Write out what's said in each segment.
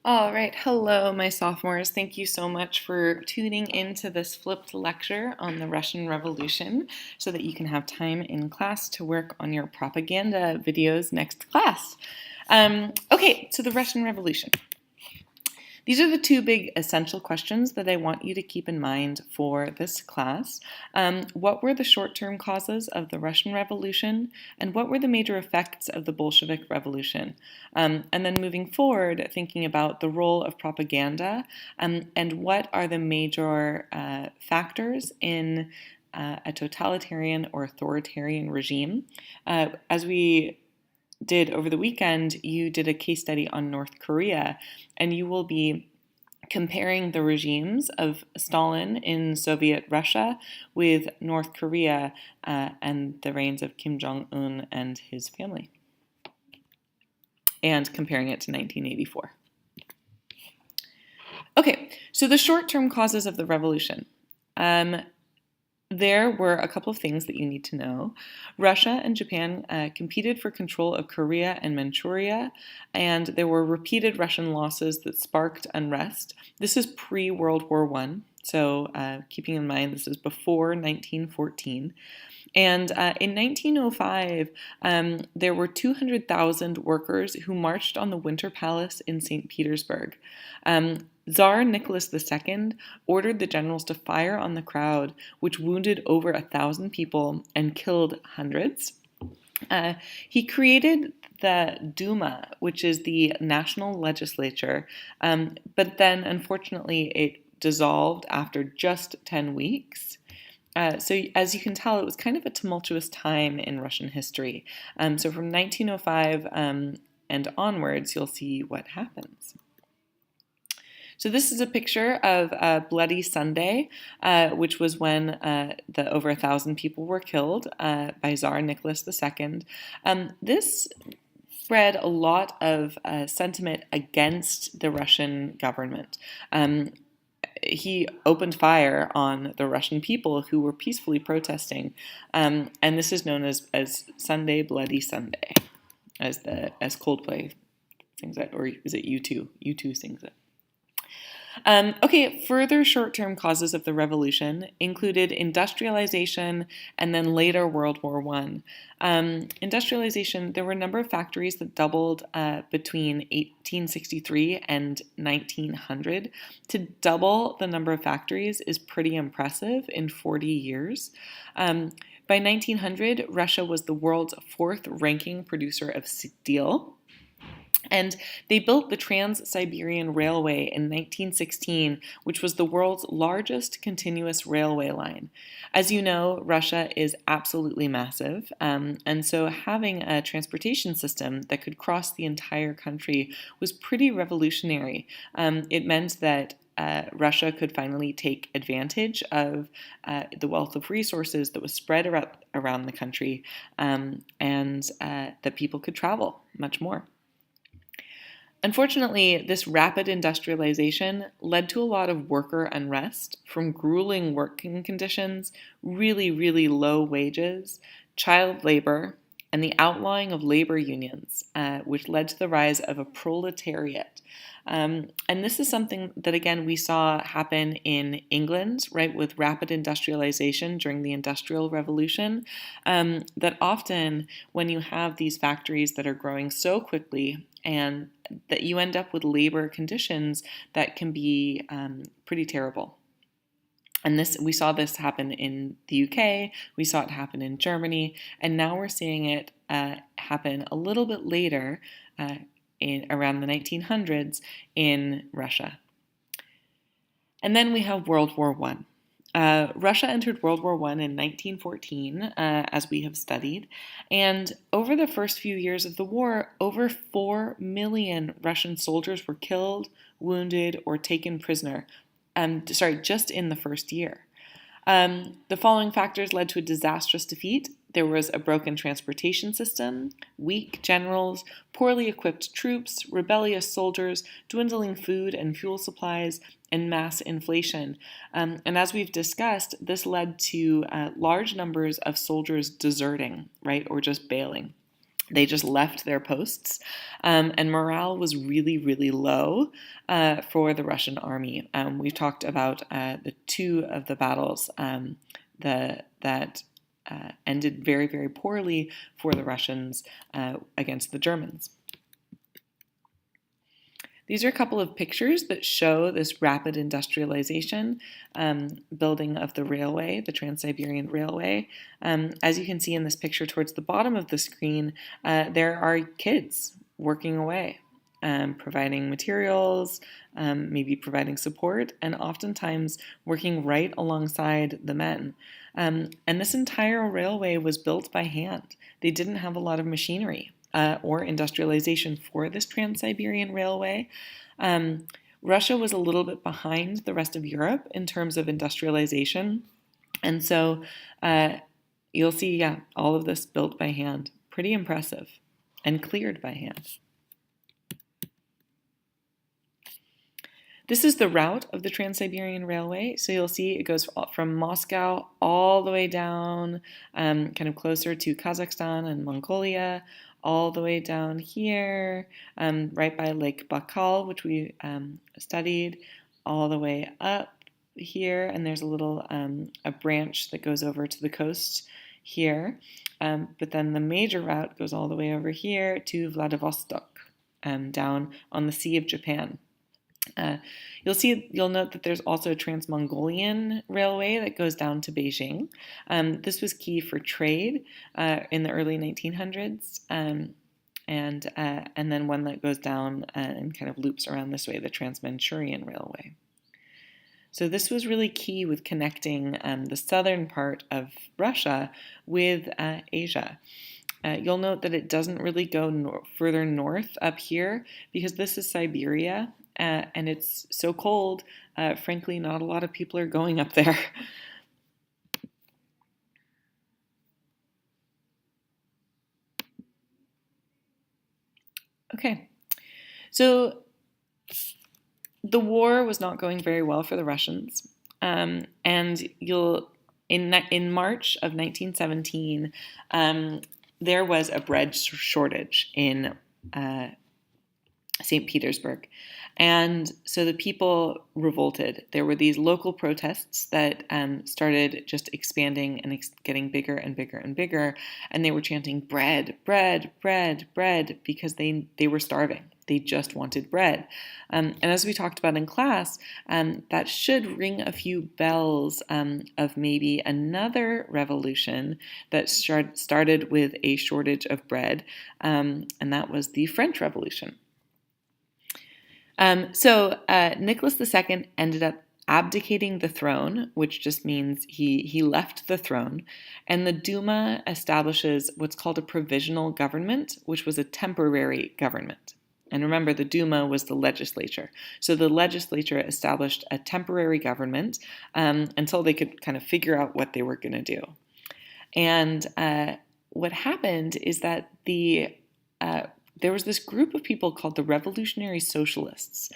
All right, hello, my sophomores. Thank you so much for tuning into this flipped lecture on the Russian Revolution so that you can have time in class to work on your propaganda videos next class. Okay, so the Russian Revolution. These are the two big essential questions that I want you to keep in mind for this class. What were the short-term causes of the Russian Revolution, and what were the major effects of the Bolshevik Revolution? And then moving forward, thinking about the role of propaganda, and what are the major factors in a totalitarian or authoritarian regime. As we did over the weekend, you did a case study on North Korea, and you will be comparing the regimes of Stalin in Soviet Russia with North Korea and the reigns of Kim Jong-un and his family, and comparing it to 1984. Okay, so the short-term causes of the revolution. There were a couple of things that you need to know. Russia and Japan competed for control of Korea and Manchuria, and there were repeated Russian losses that sparked unrest. This is pre-World War I, so keeping in mind this is before 1914. And in 1905, there were 200,000 workers who marched on the Winter Palace in St. Petersburg. Tsar Nicholas II ordered the generals to fire on the crowd, which wounded over 1,000 people and killed hundreds. He created the Duma, which is the national legislature, but then unfortunately it dissolved after just 10 weeks. So as you can tell, it was kind of a tumultuous time in Russian history. So from 1905 and onwards, you'll see what happens. So this is a picture of Bloody Sunday, which was when the over 1,000 people were killed by Tsar Nicholas II. This spread a lot of sentiment against the Russian government. He opened fire on the Russian people who were peacefully protesting, and this is known as Sunday, Bloody Sunday, as Coldplay sings it, or is it U2? U2 sings it. Okay, further short-term causes of the revolution included industrialization and then later World War I. Industrialization, there were a number of factories that doubled between 1863 and 1900. To double the number of factories is pretty impressive in 40 years. By 1900, Russia was the world's fourth-ranking producer of steel. And they built the Trans-Siberian Railway in 1916, which was the world's largest continuous railway line. As you know, Russia is absolutely massive, and so having a transportation system that could cross the entire country was pretty revolutionary. It meant that Russia could finally take advantage of the wealth of resources that was spread around the country, and that people could travel much more. Unfortunately, this rapid industrialization led to a lot of worker unrest, from grueling working conditions, really, really low wages, child labor, and the outlawing of labor unions, which led to the rise of a proletariat. And this is something that, again, we saw happen in England, right, with rapid industrialization during the Industrial Revolution, that often when you have these factories that are growing so quickly and that you end up with labor conditions that can be pretty terrible. And we saw this happen in the UK, we saw it happen in Germany, and now we're seeing it happen a little bit later in around the 1900s in Russia. And then we have World War I. Russia entered World War I in 1914, as we have studied, and over the first few years of the war, over 4 million Russian soldiers were killed, wounded, or taken prisoner, just in the first year. The following factors led to a disastrous defeat. There was a broken transportation system, weak generals, poorly equipped troops, rebellious soldiers, dwindling food and fuel supplies, and mass inflation. And as we've discussed, this led to large numbers of soldiers deserting, right, or just bailing. They just left their posts, and morale was really, really low for the Russian army. We've talked about the two of the battles that ended very, very poorly for the Russians against the Germans. These are a couple of pictures that show this rapid industrialization building of the railway, the Trans-Siberian Railway. As you can see in this picture towards the bottom of the screen, there are kids working away, providing materials, maybe providing support, and oftentimes working right alongside the men. And this entire railway was built by hand. They didn't have a lot of machinery or industrialization for this Trans-Siberian Railway. Russia was a little bit behind the rest of Europe in terms of industrialization. And so you'll see, all of this built by hand. Pretty impressive, and cleared by hand. This is the route of the Trans-Siberian Railway. So you'll see it goes from Moscow all the way down, kind of closer to Kazakhstan and Mongolia, all the way down here, right by Lake Baikal, which we studied, all the way up here. And there's a little a branch that goes over to the coast here. But then the major route goes all the way over here to Vladivostok, down on the Sea of Japan. You'll note that there's also a Trans-Mongolian railway that goes down to Beijing. This was key for trade in the early 1900s, and then one that goes down and kind of loops around this way, the Trans-Manchurian Railway. So this was really key with connecting the southern part of Russia with Asia. You'll note that it doesn't really go further north up here because this is Siberia. And it's so cold, frankly, not a lot of people are going up there. Okay, so the war was not going very well for the Russians. And in March of 1917, there was a bread shortage in St. Petersburg. And so the people revolted. There were these local protests that started just expanding and getting bigger and bigger and bigger. And they were chanting bread, bread, bread, bread, because they were starving. They just wanted bread. And as we talked about in class, that should ring a few bells of maybe another revolution that started with a shortage of bread. And that was the French Revolution. So Nicholas II ended up abdicating the throne, which just means he left the throne, and the Duma establishes what's called a provisional government, which was a temporary government. And remember, the Duma was the legislature. So the legislature established a temporary government until they could kind of figure out what they were going to do. And what happened is that there was this group of people called the Revolutionary Socialists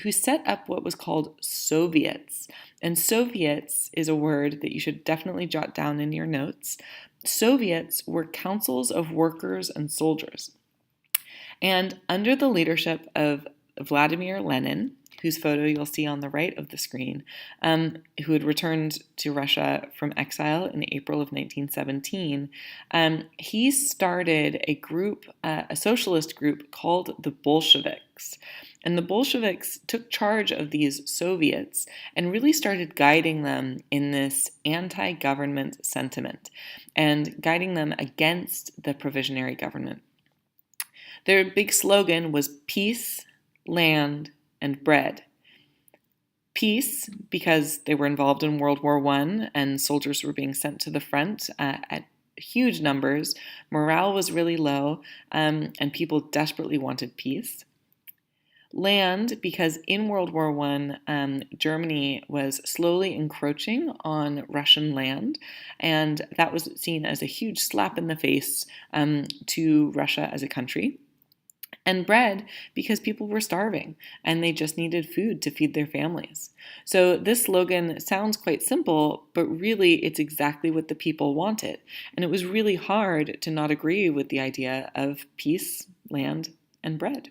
who set up what was called Soviets. And Soviets is a word that you should definitely jot down in your notes. Soviets were councils of workers and soldiers. And under the leadership of Vladimir Lenin, whose photo you'll see on the right of the screen, who had returned to Russia from exile in April of 1917, he started a group, a socialist group called the Bolsheviks. And the Bolsheviks took charge of these Soviets and really started guiding them in this anti-government sentiment and guiding them against the provisionary government. Their big slogan was peace, land, and bread. Peace, because they were involved in World War I and soldiers were being sent to the front at huge numbers. Morale was really low and people desperately wanted peace. Land, because in World War I, Germany was slowly encroaching on Russian land, and that was seen as a huge slap in the face to Russia as a country. and bread because people were starving and they just needed food to feed their families. So this slogan sounds quite simple, but really it's exactly what the people wanted. And it was really hard to not agree with the idea of peace, land, and bread.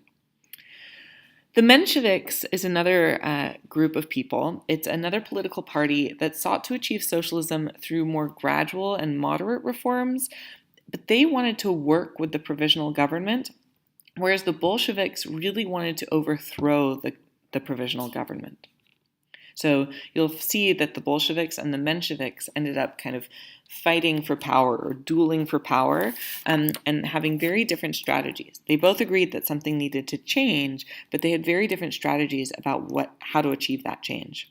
The Mensheviks is another group of people. It's another political party that sought to achieve socialism through more gradual and moderate reforms, but they wanted to work with the provisional government, whereas the Bolsheviks really wanted to overthrow the provisional government. So you'll see that the Bolsheviks and the Mensheviks ended up kind of fighting for power or dueling for power, and having very different strategies. They both agreed that something needed to change, but they had very different strategies about how to achieve that change.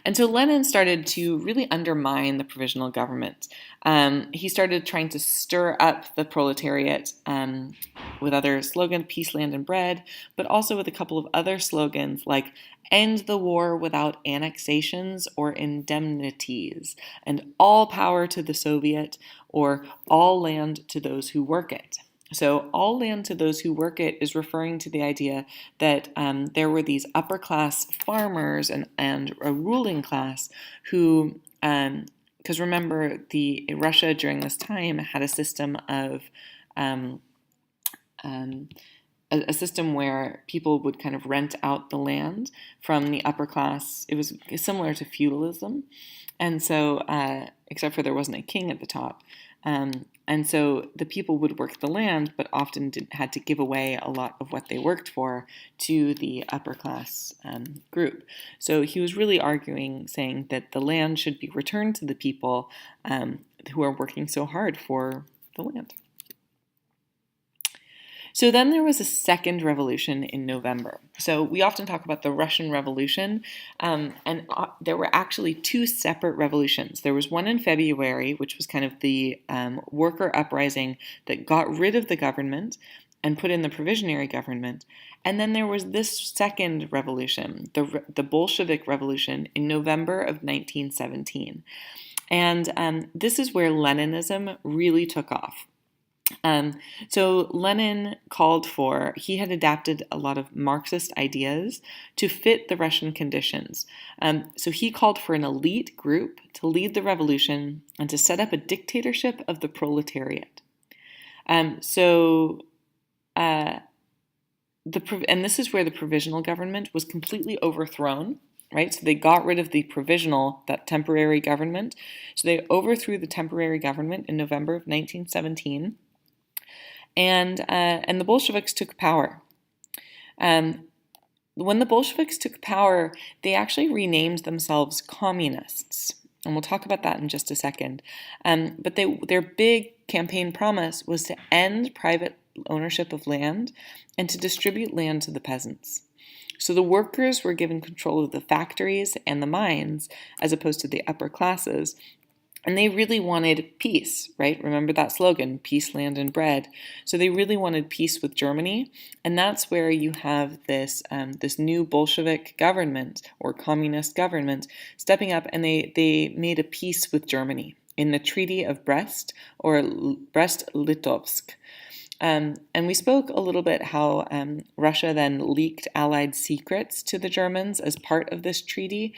And so Lenin started to really undermine the provisional government. He started trying to stir up the proletariat with other slogans, peace, land, and bread, but also with a couple of other slogans like end the war without annexations or indemnities, and all power to the Soviet, or all land to those who work it. So all land to those who work it is referring to the idea that there were these upper class farmers and a ruling class who, because remember, Russia during this time had a system of a system where people would kind of rent out the land from the upper class. It was similar to feudalism, and so except for there wasn't a king at the top. And so the people would work the land, but often had to give away a lot of what they worked for to the upper class group. So he was really arguing, saying that the land should be returned to the people who are working so hard for the land. So then there was a second revolution in November. So we often talk about the Russian Revolution, and there were actually two separate revolutions. There was one in February, which was kind of the worker uprising that got rid of the government and put in the provisionary government. And then there was this second revolution, the Bolshevik Revolution, in November of 1917. And this is where Leninism really took off. So Lenin he had adapted a lot of Marxist ideas to fit the Russian conditions. So he called for an elite group to lead the revolution and to set up a dictatorship of the proletariat. And this is where the provisional government was completely overthrown. Right, so they got rid of that temporary government. So they overthrew the temporary government in November of 1917. And the Bolsheviks took power. When the Bolsheviks took power, they actually renamed themselves communists. And we'll talk about that in just a second. But their big campaign promise was to end private ownership of land and to distribute land to the peasants. So the workers were given control of the factories and the mines as opposed to the upper classes. And they really wanted peace, right? Remember that slogan, peace, land, and bread. So they really wanted peace with Germany. And that's where you have this new Bolshevik government or communist government stepping up, and they made a peace with Germany in the Treaty of Brest or Brest-Litovsk. And we spoke a little bit how Russia then leaked Allied secrets to the Germans as part of this treaty.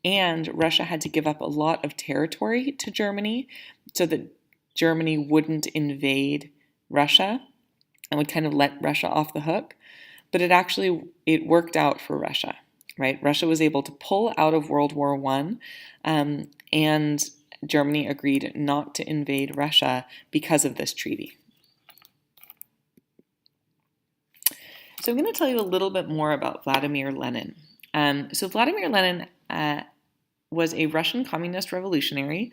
And Russia had to give up a lot of territory to Germany so that Germany wouldn't invade Russia and would kind of let Russia off the hook. But it worked out for Russia, right? Russia was able to pull out of World War I, and Germany agreed not to invade Russia because of this treaty. So I'm going to tell you a little bit more about Vladimir Lenin. So Vladimir Lenin was a Russian communist revolutionary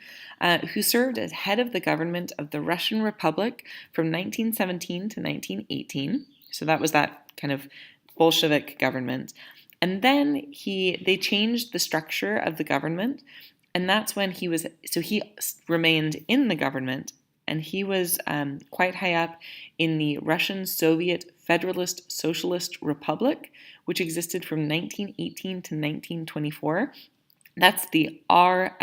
who served as head of the government of the Russian Republic from 1917 to 1918. So that was that kind of Bolshevik government. And then they changed the structure of the government, and that's when he remained in the government, and he was quite high up in the Russian Soviet Federalist Socialist Republic, which existed from 1918 to 1924. That's the RSFSR,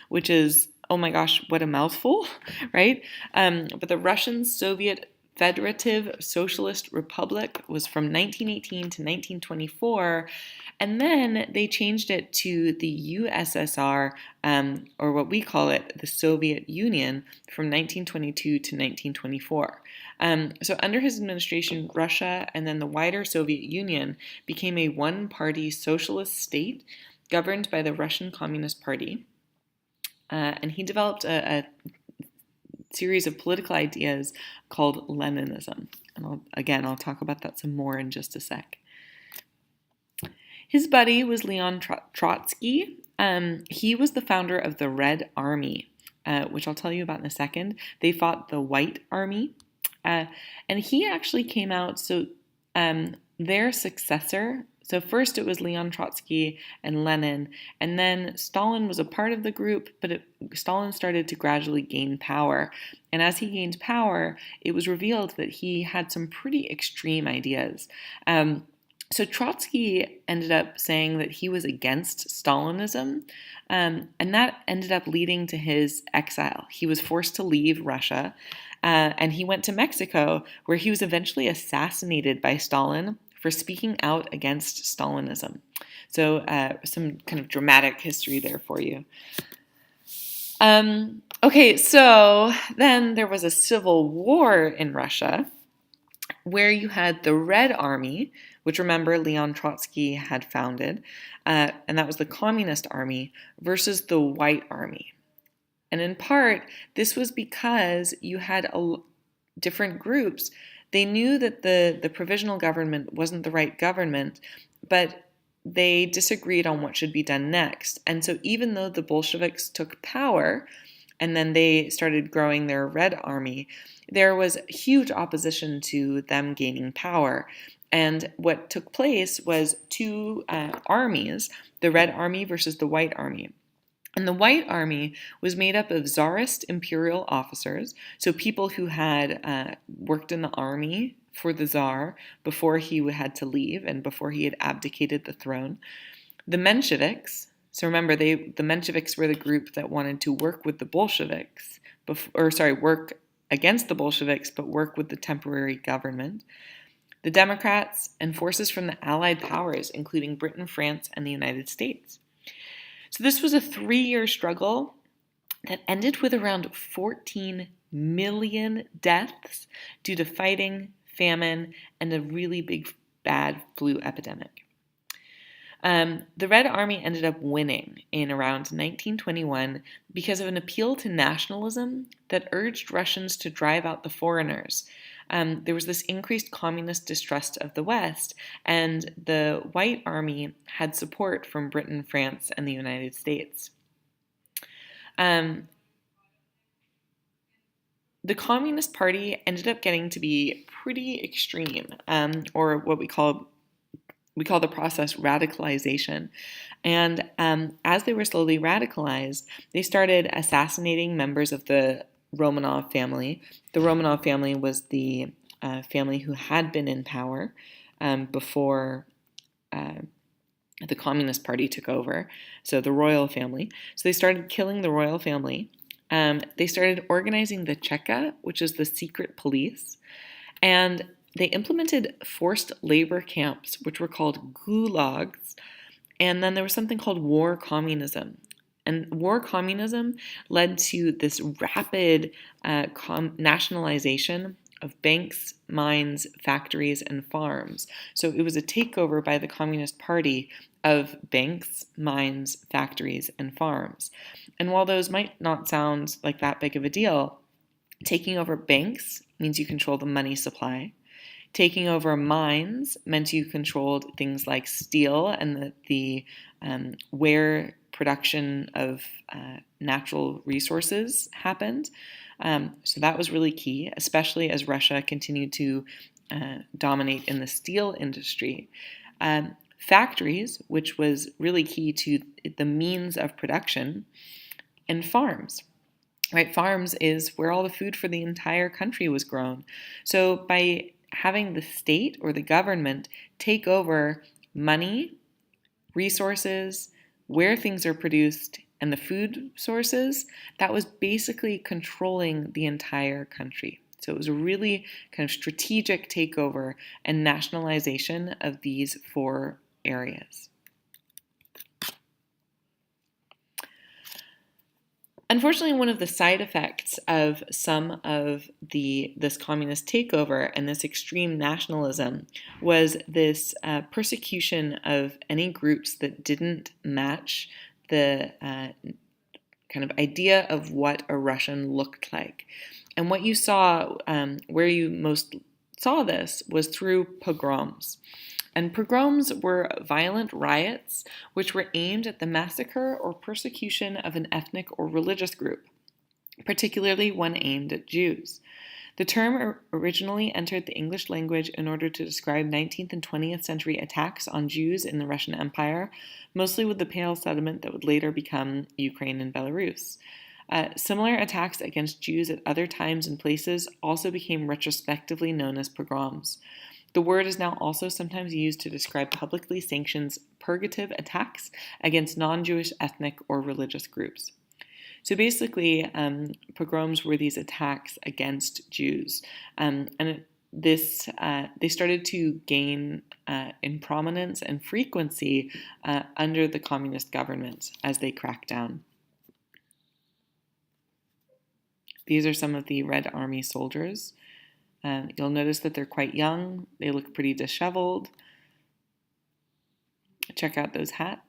which is oh my gosh, what a mouthful, right? But the Russian Soviet Federative Socialist Republic was from 1918 to 1924, and then they changed it to the USSR, or what we call it, the Soviet Union, from 1922 to 1924. So under his administration, Russia and then the wider Soviet Union became a one-party socialist state governed by the Russian Communist Party. And he developed a series of political ideas called Leninism. And I'll talk about that some more in just a sec. His buddy was Leon Trotsky. He was the founder of the Red Army, which I'll tell you about in a second. They fought the White Army. And he actually came out, so their successor, so first it was Leon Trotsky and Lenin, and then Stalin was a part of the group, but Stalin started to gradually gain power. And as he gained power, it was revealed that he had some pretty extreme ideas. So Trotsky ended up saying that he was against Stalinism, and that ended up leading to his exile. He was forced to leave Russia, and he went to Mexico, where he was eventually assassinated by Stalin for speaking out against Stalinism. So some kind of dramatic history there for you. Okay, so then there was a civil war in Russia where you had the Red Army, which remember Leon Trotsky had founded, and that was the Communist Army, versus the White Army. And in part, this was because you had different groups. They knew that the provisional government wasn't the right government, but they disagreed on what should be done next. And so even though the Bolsheviks took power, and then they started growing their Red Army, there was huge opposition to them gaining power. And what took place was two armies, the Red Army versus the White Army. And the White Army was made up of Tsarist imperial officers, so people who had worked in the army for the Tsar before he had to leave and before he had abdicated the throne. The Mensheviks, so remember, the Mensheviks were the group that wanted to work with the Bolsheviks, work against the Bolsheviks, but work with the temporary government. The Democrats and forces from the Allied powers, including Britain, France, and the United States. So this was a 3-year struggle that ended with around 14 million deaths due to fighting, famine, and a really big bad flu epidemic. The Red Army ended up winning in around 1921 because of an appeal to nationalism that urged Russians to drive out the foreigners. There was this increased communist distrust of the West, and the White Army had support from Britain, France, and the United States. The Communist Party ended up getting to be pretty extreme, or what we call the process radicalization. And as they were slowly radicalized, they started assassinating members of the Romanov family. The Romanov family was the family who had been in power before the Communist Party took over, so the royal family. So they started killing the royal family. They started organizing the Cheka, which is the secret police, and they implemented forced labor camps, which were called gulags, and then there was something called war communism. And war communism led to this rapid nationalization of banks, mines, factories, and farms. So it was a takeover by the Communist Party of banks, mines, factories, and farms. And while those might not sound like that big of a deal, taking over banks means you control the money supply. Taking over mines meant you controlled things like steel and the where production of natural resources happened. So that was really key, especially as Russia continued to dominate in the steel industry. Factories, which was really key to the means of production, and farms. Right, farms is where all the food for the entire country was grown. So by having the state or the government take over money, resources, where things are produced, and the food sources, that was basically controlling the entire country. So it was a really kind of strategic takeover and nationalization of these 4 areas. Unfortunately, one of the side effects of some of this communist takeover and this extreme nationalism was this persecution of any groups that didn't match the kind of idea of what a Russian looked like. And what you saw, where you most saw this, was through pogroms. And pogroms were violent riots which were aimed at the massacre or persecution of an ethnic or religious group, particularly one aimed at Jews. The term originally entered the English language in order to describe 19th and 20th century attacks on Jews in the Russian Empire, mostly with the Pale settlement that would later become Ukraine and Belarus. Similar attacks against Jews at other times and places also became retrospectively known as pogroms. The word is now also sometimes used to describe publicly sanctioned purgative attacks against non-Jewish ethnic or religious groups. So basically, pogroms were these attacks against Jews, they started to gain in prominence and frequency under the communist government as they cracked down. These are some of the Red Army soldiers. You'll notice that they're quite young. They look pretty disheveled. Check out those hats.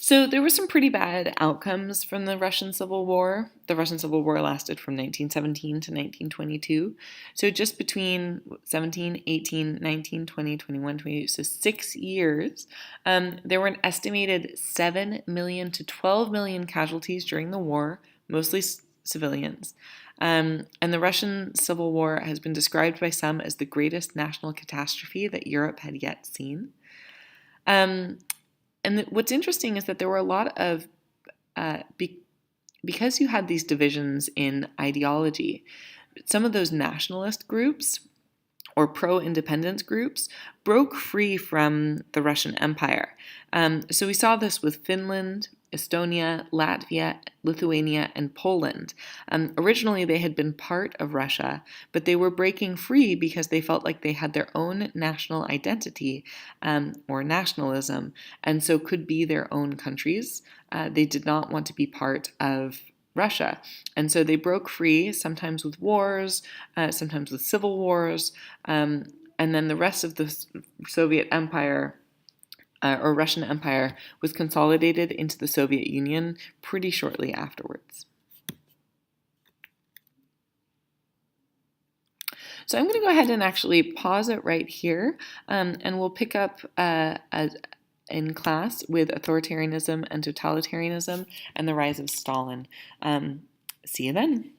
So there were some pretty bad outcomes from the Russian Civil War. The Russian Civil War lasted from 1917 to 1922. So just between 17, 18, 19, 20, 21, 22, so 6 years, there were an estimated 7 million to 12 million casualties during the war, mostly civilians. And the Russian Civil War has been described by some as the greatest national catastrophe that Europe had yet seen. And what's interesting is that there were a lot of, because you had these divisions in ideology, some of those nationalist groups or pro-independence groups broke free from the Russian Empire. So we saw this with Finland, Estonia, Latvia, Lithuania, and Poland. Originally, they had been part of Russia, but they were breaking free because they felt like they had their own national identity or nationalism, and so could be their own countries. They did not want to be part of Russia. And so they broke free, sometimes with wars, sometimes with civil wars, and then the rest of the Soviet Empire or Russian Empire was consolidated into the Soviet Union pretty shortly afterwards. So I'm going to go ahead and actually pause it right here, and we'll pick up in class with authoritarianism and totalitarianism and the rise of Stalin. See you then.